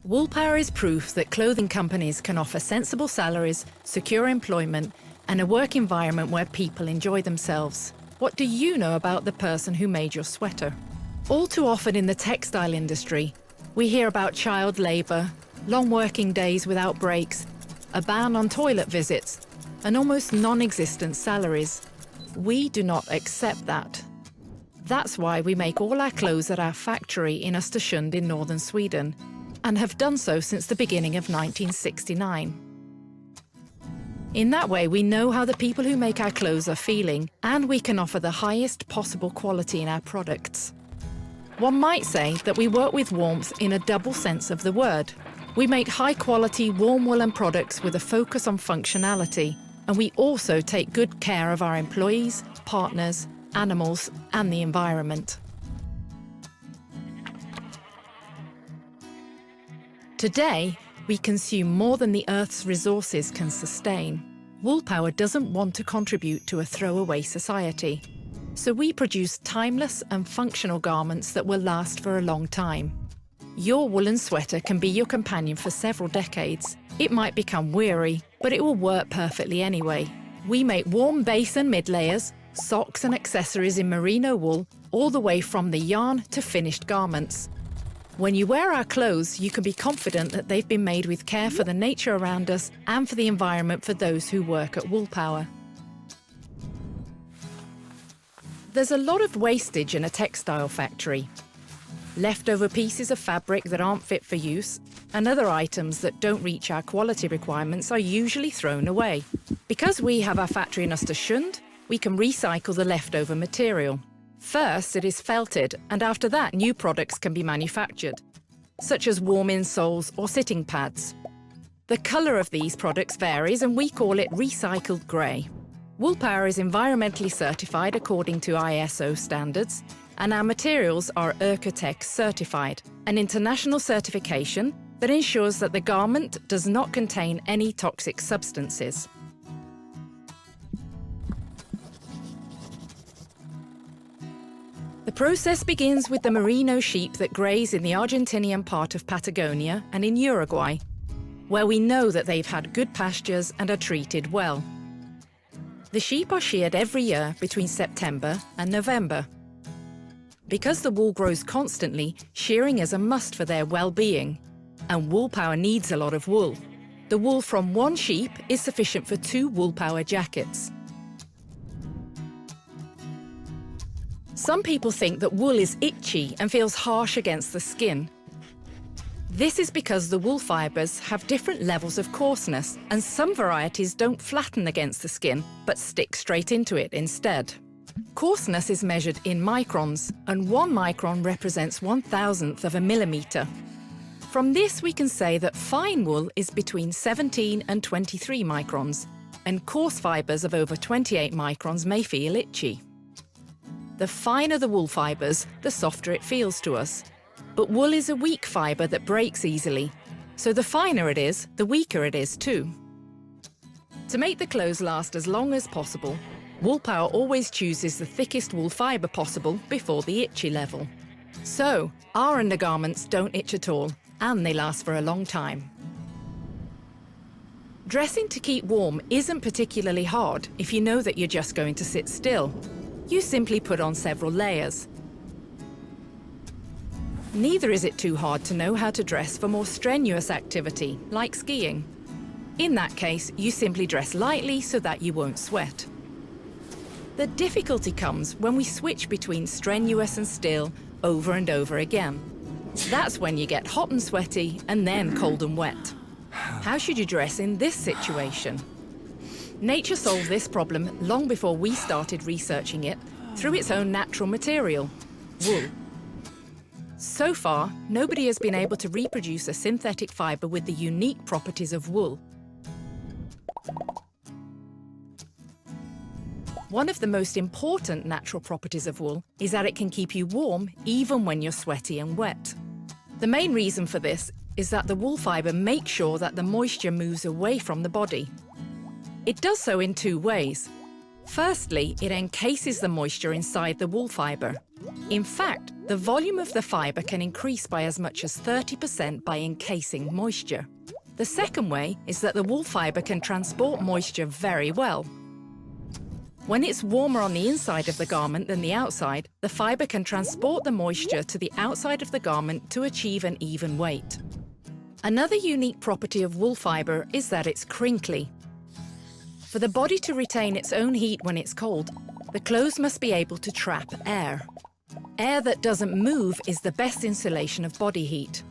Woolpower is proof that clothing companies can offer sensible salaries, secure employment, and a work environment where people enjoy themselves. What do you know about the person who made your sweater? All too often in the textile industry, we hear about child labour, long working days without breaks, a ban on toilet visits, and almost non-existent salaries. We do not accept that. That's why we make all our clothes at our factory in Östersund in northern Sweden, and have done so since the beginning of 1969. In that way, we know how the people who make our clothes are feeling, and we can offer the highest possible quality in our products. One might say that we work with warmth in a double sense of the word. We make high-quality, warm woolen products with a focus on functionality, and we also take good care of our employees, partners, animals, and the environment. Today, we consume more than the Earth's resources can sustain. Woolpower doesn't want to contribute to a throwaway society. So we produce timeless and functional garments that will last for a long time. Your woolen sweater can be your companion for several decades. It might become weary, but it will work perfectly anyway. We make warm base and mid layers, socks and accessories in merino wool, all the way from the yarn to finished garments. When you wear our clothes, you can be confident that they've been made with care for the nature around us and for the environment for those who work at Woolpower. There's a lot of wastage in a textile factory. Leftover pieces of fabric that aren't fit for use and other items that don't reach our quality requirements are usually thrown away. Because we have our factory in Östersund, we can recycle the leftover material. First, it is felted, and after that, new products can be manufactured, such as warm insoles or sitting pads. The colour of these products varies, and we call it recycled grey. Woolpower is environmentally certified according to ISO standards, and our materials are Oeko-Tex certified, an international certification that ensures that the garment does not contain any toxic substances. The process begins with the merino sheep that graze in the Argentinian part of Patagonia and in Uruguay, where we know that they've had good pastures and are treated well. The sheep are sheared every year between September and November. Because the wool grows constantly, shearing is a must for their well-being, and Woolpower needs a lot of wool. The wool from one sheep is sufficient for 2 Woolpower jackets. Some people think that wool is itchy and feels harsh against the skin. This is because the wool fibres have different levels of coarseness, and some varieties don't flatten against the skin, but stick straight into it instead. Coarseness is measured in microns, and 1 micron represents 1,000th of a millimetre. From this, we can say that fine wool is between 17 and 23 microns, and coarse fibres of over 28 microns may feel itchy. The finer the wool fibres, the softer it feels to us. But wool is a weak fibre that breaks easily, so the finer it is, the weaker it is too. To make the clothes last as long as possible, Woolpower always chooses the thickest wool fibre possible before the itchy level. So, our undergarments don't itch at all, and they last for a long time. Dressing to keep warm isn't particularly hard if you know that you're just going to sit still. You simply put on several layers. Neither is it too hard to know how to dress for more strenuous activity, like skiing. In that case, you simply dress lightly so that you won't sweat. The difficulty comes when we switch between strenuous and still over and over again. That's when you get hot and sweaty and then cold and wet. How should you dress in this situation? Nature solved this problem long before we started researching it through its own natural material, wool. So far, nobody has been able to reproduce a synthetic fibre with the unique properties of wool. One of the most important natural properties of wool is that it can keep you warm even when you're sweaty and wet. The main reason for this is that the wool fibre makes sure that the moisture moves away from the body. It does so in 2 ways. Firstly, it encases the moisture inside the wool fibre. In fact, the volume of the fibre can increase by as much as 30% by encasing moisture. The second way is that the wool fibre can transport moisture very well. When it's warmer on the inside of the garment than the outside, the fibre can transport the moisture to the outside of the garment to achieve an even weight. Another unique property of wool fibre is that it's crinkly. For the body to retain its own heat when it's cold, the clothes must be able to trap air. Air that doesn't move is the best insulation of body heat.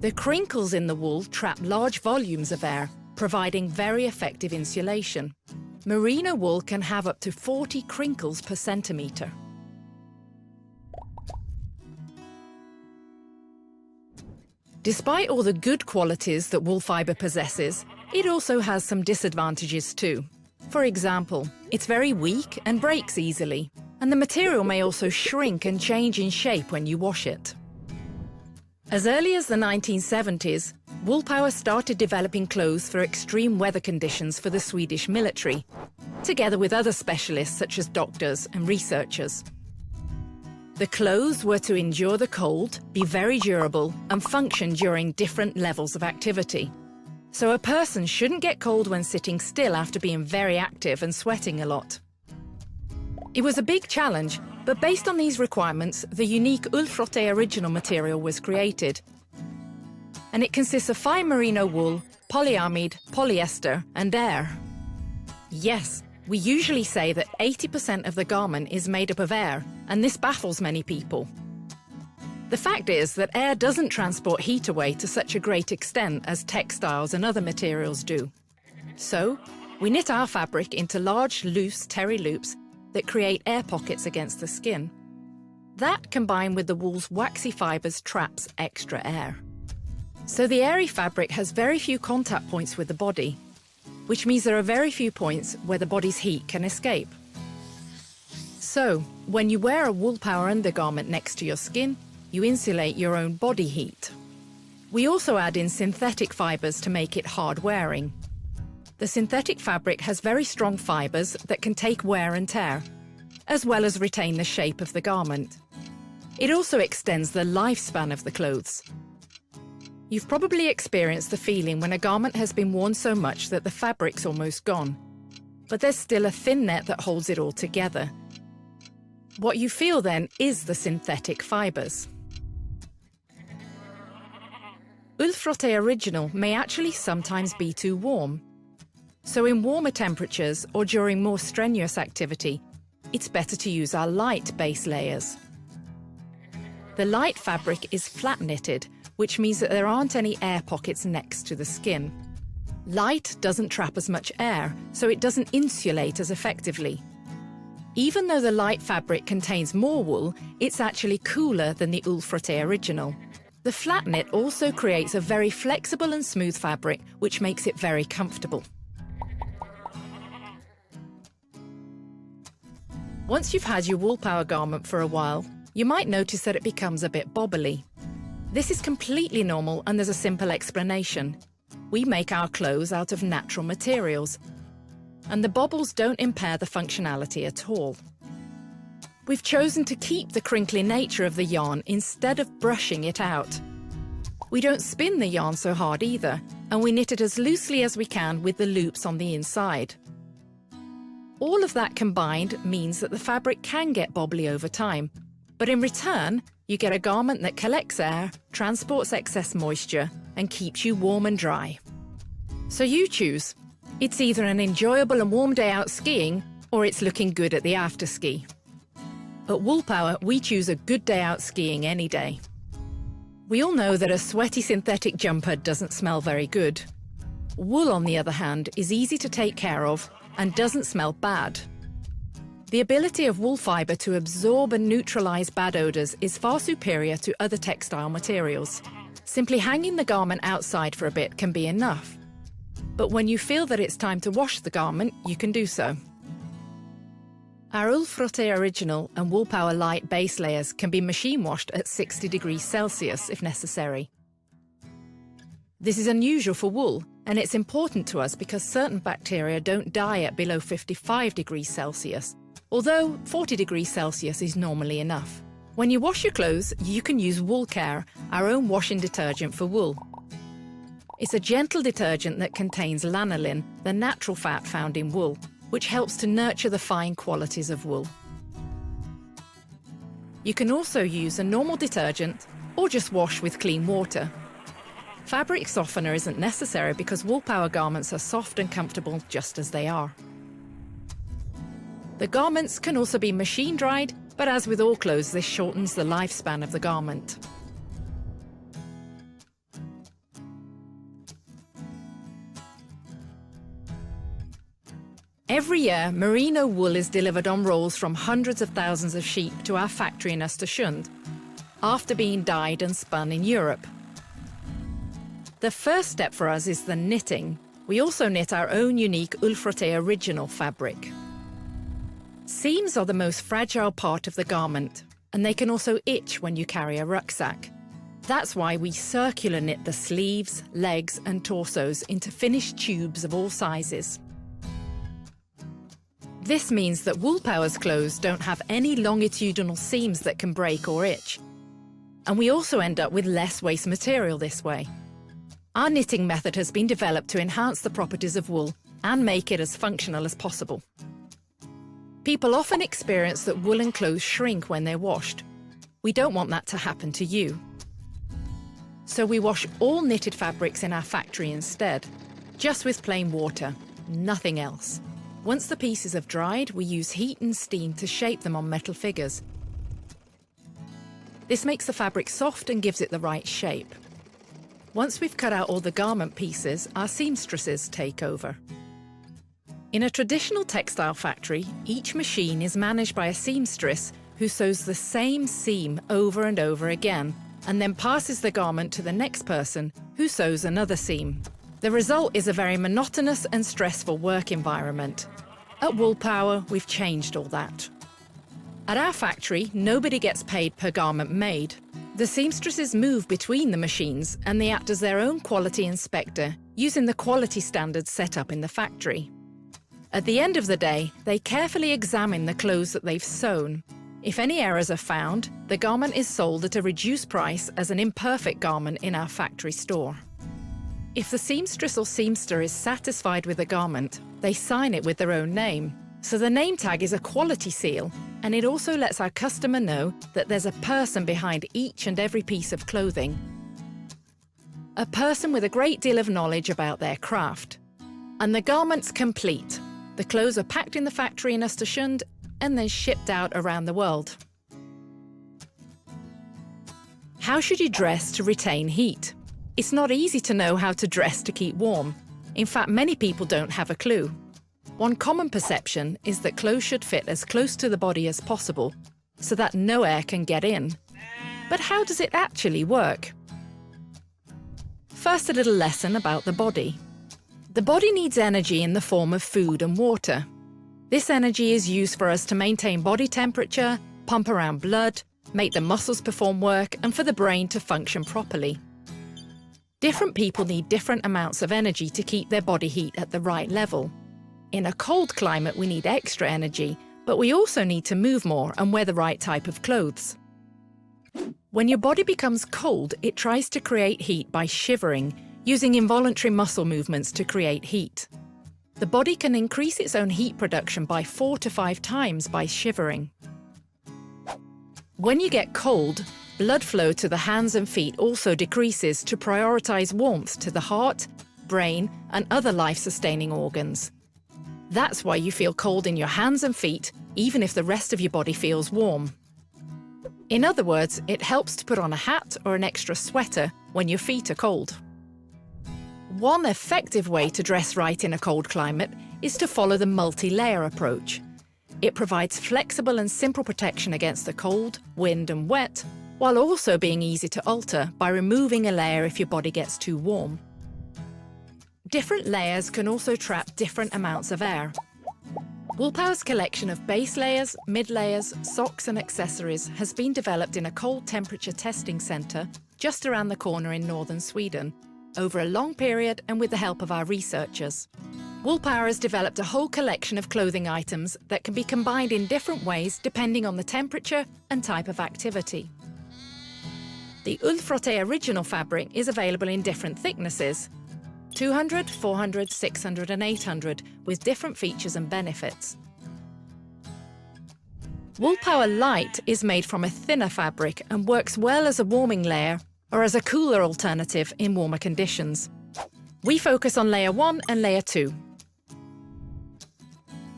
The crinkles in the wool trap large volumes of air, providing very effective insulation. Merino wool can have up to 40 crinkles per centimetre. Despite all the good qualities that wool fibre possesses, it also has some disadvantages too. For example, it's very weak and breaks easily, and the material may also shrink and change in shape when you wash it. As early as the 1970s, Woolpower started developing clothes for extreme weather conditions for the Swedish military, together with other specialists such as doctors and researchers. The clothes were to endure the cold, be very durable, and function during different levels of activity. So a person shouldn't get cold when sitting still after being very active and sweating a lot. It was a big challenge, but based on these requirements, the unique Ullfrotté original material was created. And it consists of fine merino wool, polyamide, polyester, and air. Yes, we usually say that 80% of the garment is made up of air, and this baffles many people. The fact is that air doesn't transport heat away to such a great extent as textiles and other materials do. So, we knit our fabric into large, loose terry loops that create air pockets against the skin. That, combined with the wool's waxy fibres, traps extra air. So the airy fabric has very few contact points with the body, which means there are very few points where the body's heat can escape. So, when you wear a Woolpower undergarment next to your skin, you insulate your own body heat. We also add in synthetic fibres to make it hard-wearing. The synthetic fabric has very strong fibres that can take wear and tear, as well as retain the shape of the garment. It also extends the lifespan of the clothes. You've probably experienced the feeling when a garment has been worn so much that the fabric's almost gone, but there's still a thin net that holds it all together. What you feel then is the synthetic fibres. Ullfrotté original may actually sometimes be too warm. So in warmer temperatures or during more strenuous activity, it's better to use our light base layers. The light fabric is flat knitted, which means that there aren't any air pockets next to the skin. Light doesn't trap as much air, so it doesn't insulate as effectively. Even though the light fabric contains more wool, it's actually cooler than the Ullfrotté original. The flat knit also creates a very flexible and smooth fabric, which makes it very comfortable. Once you've had your Woolpower garment for a while, you might notice that it becomes a bit bobbly. This is completely normal, and there's a simple explanation. We make our clothes out of natural materials, and the bobbles don't impair the functionality at all. We've chosen to keep the crinkly nature of the yarn instead of brushing it out. We don't spin the yarn so hard either, and we knit it as loosely as we can with the loops on the inside. All of that combined means that the fabric can get bobbly over time, but in return, you get a garment that collects air, transports excess moisture, and keeps you warm and dry. So you choose. It's either an enjoyable and warm day out skiing, or it's looking good at the afterski. At Woolpower, we choose a good day out skiing any day. We all know that a sweaty synthetic jumper doesn't smell very good. Wool, on the other hand, is easy to take care of and doesn't smell bad. The ability of wool fibre to absorb and neutralise bad odours is far superior to other textile materials. Simply hanging the garment outside for a bit can be enough. But when you feel that it's time to wash the garment, you can do so. Our Ullfrotté Original and Woolpower Light base layers can be machine washed at 60 degrees Celsius if necessary. This is unusual for wool, and it's important to us because certain bacteria don't die at below 55 degrees Celsius, although 40 degrees Celsius is normally enough. When you wash your clothes, you can use Wool Care, our own washing detergent for wool. It's a gentle detergent that contains lanolin, the natural fat found in wool, which helps to nurture the fine qualities of wool. You can also use a normal detergent or just wash with clean water. Fabric softener isn't necessary because Woolpower garments are soft and comfortable just as they are. The garments can also be machine dried, but as with all clothes, this shortens the lifespan of the garment. Every year, merino wool is delivered on rolls from hundreds of thousands of sheep to our factory in Östersund, after being dyed and spun in Europe. The first step for us is the knitting. We also knit our own unique Ullfrotté original fabric. Seams are the most fragile part of the garment, and they can also itch when you carry a rucksack. That's why we circular knit the sleeves, legs and torsos into finished tubes of all sizes. This means that Woolpower's clothes don't have any longitudinal seams that can break or itch. And we also end up with less waste material this way. Our knitting method has been developed to enhance the properties of wool and make it as functional as possible. People often experience that woolen clothes shrink when they're washed. We don't want that to happen to you. So we wash all knitted fabrics in our factory instead, just with plain water, nothing else. Once the pieces have dried, we use heat and steam to shape them on metal figures. This makes the fabric soft and gives it the right shape. Once we've cut out all the garment pieces, our seamstresses take over. In a traditional textile factory, each machine is managed by a seamstress who sews the same seam over and over again, and then passes the garment to the next person who sews another seam. The result is a very monotonous and stressful work environment. At Woolpower, we've changed all that. At our factory, nobody gets paid per garment made. The seamstresses move between the machines and they act as their own quality inspector, using the quality standards set up in the factory. At the end of the day, they carefully examine the clothes that they've sewn. If any errors are found, the garment is sold at a reduced price as an imperfect garment in our factory store. If the seamstress or seamster is satisfied with the garment, they sign it with their own name. So the name tag is a quality seal, and it also lets our customer know that there's a person behind each and every piece of clothing. A person with a great deal of knowledge about their craft. And the garment's complete. The clothes are packed in the factory in Östersund and then shipped out around the world. How should you dress to retain heat? It's not easy to know how to dress to keep warm. In fact, many people don't have a clue. One common perception is that clothes should fit as close to the body as possible, so that no air can get in. But how does it actually work? First, a little lesson about the body. The body needs energy in the form of food and water. This energy is used for us to maintain body temperature, pump around blood, make the muscles perform work, and for the brain to function properly. Different people need different amounts of energy to keep their body heat at the right level. In a cold climate, we need extra energy, but we also need to move more and wear the right type of clothes. When your body becomes cold, it tries to create heat by shivering, using involuntary muscle movements to create heat. The body can increase its own heat production by 4 to 5 times by shivering. When you get cold, blood flow to the hands and feet also decreases to prioritize warmth to the heart, brain, and other life-sustaining organs. That's why you feel cold in your hands and feet, even if the rest of your body feels warm. In other words, it helps to put on a hat or an extra sweater when your feet are cold. One effective way to dress right in a cold climate is to follow the multi-layer approach. It provides flexible and simple protection against the cold, wind and wet, while also being easy to alter by removing a layer if your body gets too warm. Different layers can also trap different amounts of air. Woolpower's collection of base layers, mid-layers, socks and accessories has been developed in a cold temperature testing centre just around the corner in northern Sweden, over a long period and with the help of our researchers. Woolpower has developed a whole collection of clothing items that can be combined in different ways depending on the temperature and type of activity. The Ullfrotte original fabric is available in different thicknesses: 200, 400, 600 and 800, with different features and benefits. Woolpower Light is made from a thinner fabric and works well as a warming layer or as a cooler alternative in warmer conditions. We focus on layer 1 and layer 2.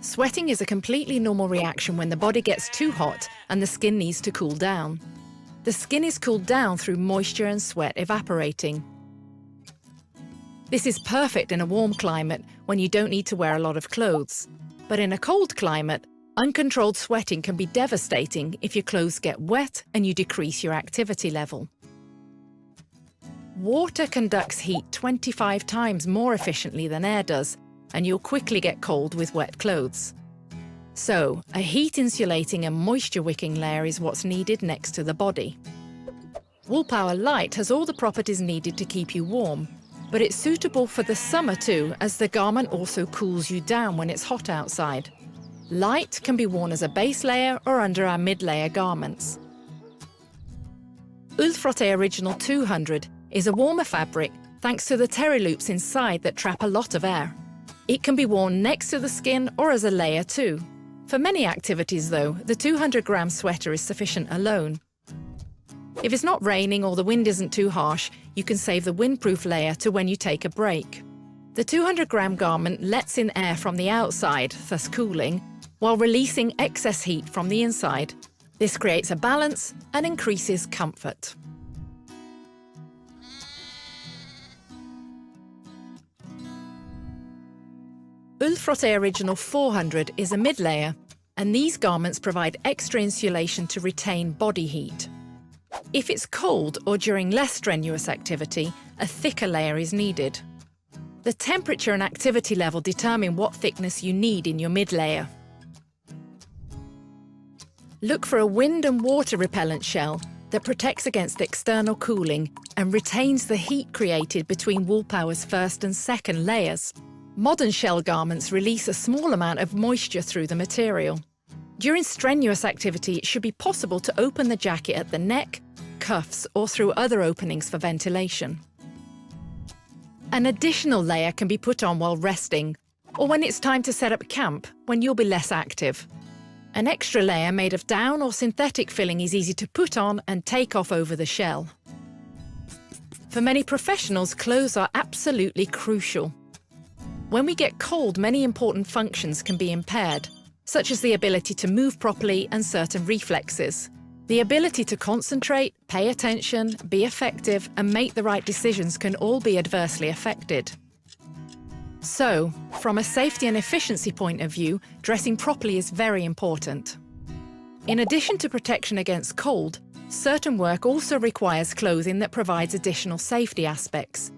Sweating is a completely normal reaction when the body gets too hot and the skin needs to cool down. The skin is cooled down through moisture and sweat evaporating. This is perfect in a warm climate when you don't need to wear a lot of clothes. But in a cold climate, uncontrolled sweating can be devastating if your clothes get wet and you decrease your activity level. Water conducts heat 25 times more efficiently than air does, and you'll quickly get cold with wet clothes. So, a heat-insulating and moisture-wicking layer is what's needed next to the body. Woolpower Light has all the properties needed to keep you warm, but it's suitable for the summer too, as the garment also cools you down when it's hot outside. Light can be worn as a base layer or under our mid-layer garments. Ullfrotte Original 200 is a warmer fabric thanks to the terry loops inside that trap a lot of air. It can be worn next to the skin or as a layer too. For many activities though, the 200-gram sweater is sufficient alone. If it's not raining or the wind isn't too harsh, you can save the windproof layer to when you take a break. The 200-gram garment lets in air from the outside, thus cooling, while releasing excess heat from the inside. This creates a balance and increases comfort. Ullfrotte Original 400 is a mid-layer, and these garments provide extra insulation to retain body heat. If it's cold or during less strenuous activity, a thicker layer is needed. The temperature and activity level determine what thickness you need in your mid-layer. Look for a wind and water repellent shell that protects against external cooling and retains the heat created between Woolpower's first and second layers. Modern shell garments release a small amount of moisture through the material. During strenuous activity, it should be possible to open the jacket at the neck, cuffs, or through other openings for ventilation. An additional layer can be put on while resting, or when it's time to set up camp, when you'll be less active. An extra layer made of down or synthetic filling is easy to put on and take off over the shell. For many professionals, clothes are absolutely crucial. When we get cold, many important functions can be impaired, such as the ability to move properly and certain reflexes. The ability to concentrate, pay attention, be effective, and make the right decisions can all be adversely affected. So, from a safety and efficiency point of view, dressing properly is very important. In addition to protection against cold, certain work also requires clothing that provides additional safety aspects.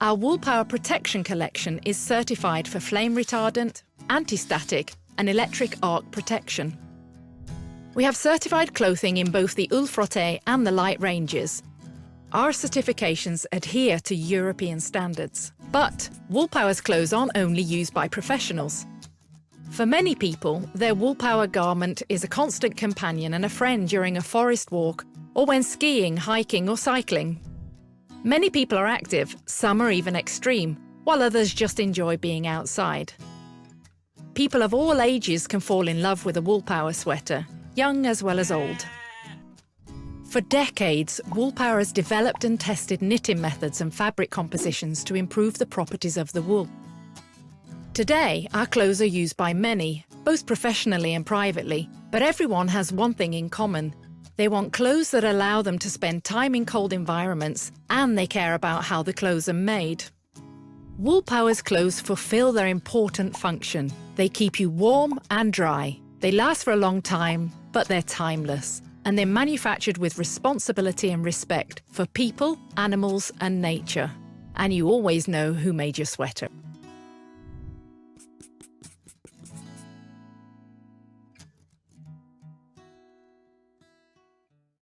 Our Woolpower protection collection is certified for flame retardant, anti-static, and electric arc protection. We have certified clothing in both the Ullfrotte and the Light ranges. Our certifications adhere to European standards. But Woolpower's clothes aren't only used by professionals. For many people, their Woolpower garment is a constant companion and a friend during a forest walk or when skiing, hiking, or cycling. Many people are active, some are even extreme, while others just enjoy being outside. People of all ages can fall in love with a Woolpower sweater, young as well as old. For decades, Woolpower has developed and tested knitting methods and fabric compositions to improve the properties of the wool. Today, our clothes are used by many, both professionally and privately, but everyone has one thing in common. They want clothes that allow them to spend time in cold environments, and they care about how the clothes are made. Woolpower's clothes fulfill their important function. They keep you warm and dry. They last for a long time, but they're timeless. And they're manufactured with responsibility and respect for people, animals, and nature. And you always know who made your sweater.